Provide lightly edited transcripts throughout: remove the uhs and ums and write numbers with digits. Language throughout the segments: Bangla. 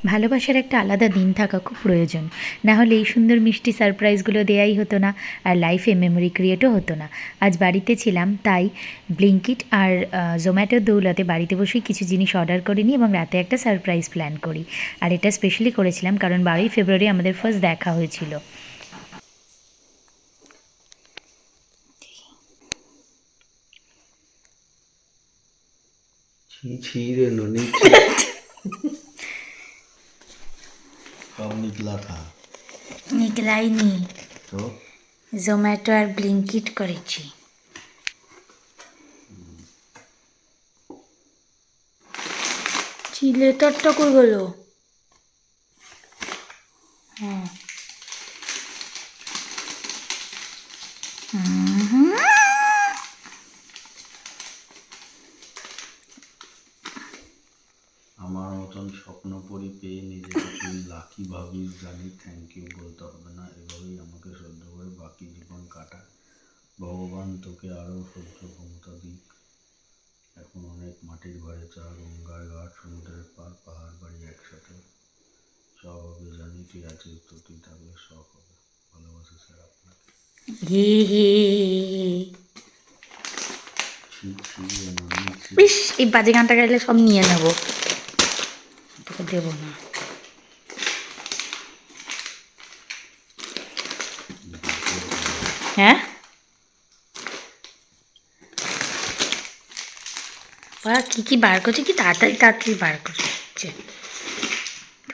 ভালোবাসার একটা আলাদা দিন থাকা খুব প্রয়োজন, না হলে এই সুন্দর মিষ্টি সারপ্রাইজগুলো দেয়াই হতো না, আর লাইফে মেমোরি ক্রিয়েটও হতো না। আজ বাড়িতে ছিলাম, তাই ব্লিঙ্কিট আর জোম্যাটোর দৌলতে বাড়িতে বসেই কিছু জিনিস অর্ডার করে নিই এবং রাতে একটা সারপ্রাইজ প্ল্যান করি। আর এটা স্পেশালি করেছিলাম কারণ 12ই ফেব্রুয়ারি আমাদের ফার্স্ট দেখা হয়েছিল। छी छी रे ननी कब निकला था? নিকলাইনি, तो জোম্যাটো আর ব্লিঙ্কিট করেছি। লেটারটা কই গেল? হ্যাঁ, আমার মতন স্বপ্নপরী পেয়ে নিজেকে তুই লাকি ভাবিস জানি, থ্যাংক ইউ বলতে হবে না। এভাবেই আমাকে সহ্য করে বাকি জীবন কাটা। ভগবান তোকে আরও সহ্য ক্ষমতা দিক। এখন অনেক মাটির ঘরে চা, গঙ্গার ঘাট, সমুদ্রের পার, পাহাড় বাড়ি একসাথে। সব হবে জানি, তুই আছিস তো, তুই থাকলে সব হবে। ভালোবাসি স্যার আপনাকে। হে হে। ছি ছি রে ননি ছি। বেশ, এই বাজে গানটা গাইলে সব নিয়ে নেব, তোকে দেবো না। হ্যাঁ, বা কী কী বার করছে, কি তাড়াতাড়ি তাড়াতাড়ি বার করছে।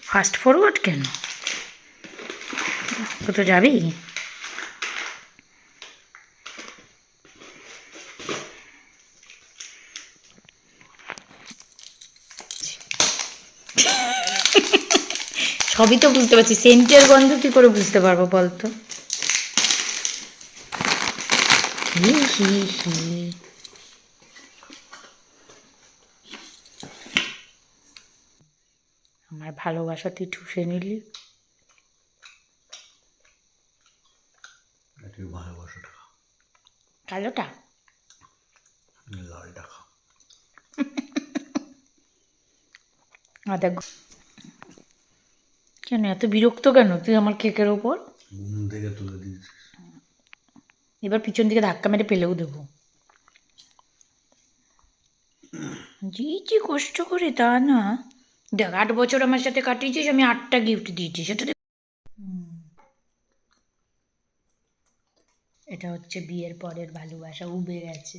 ফাস্ট ফরওয়ার্ড কেন? কোথাও যাবি? সবই তো বুঝতে পারছি, সেন্টের গন্ধ কী করে বুঝতে পারবো বলতো? হি হি হি। আমার ভালোবাসা তুই ঠুসে নিলি। একটু ভালোবাসাটা খা, কালোটা? লালটা খা। আদা কেন এত বিরক্ত কেন তুই আমার কেকের ওপর? ঘুম থেকে তুলে দিয়েছিস। এবার পিছন দিকে ধাক্কা মেরে ফেলেও দেবো। দিয়েছি কষ্ট করে, তা না? দেখ, 8 বছর আমার সাথে কাটিয়েছিস, আমি 8টা গিফট দিয়েছি, সেটা এটা হচ্ছে বিয়ের পরের ভালোবাসা, উবে গেছে।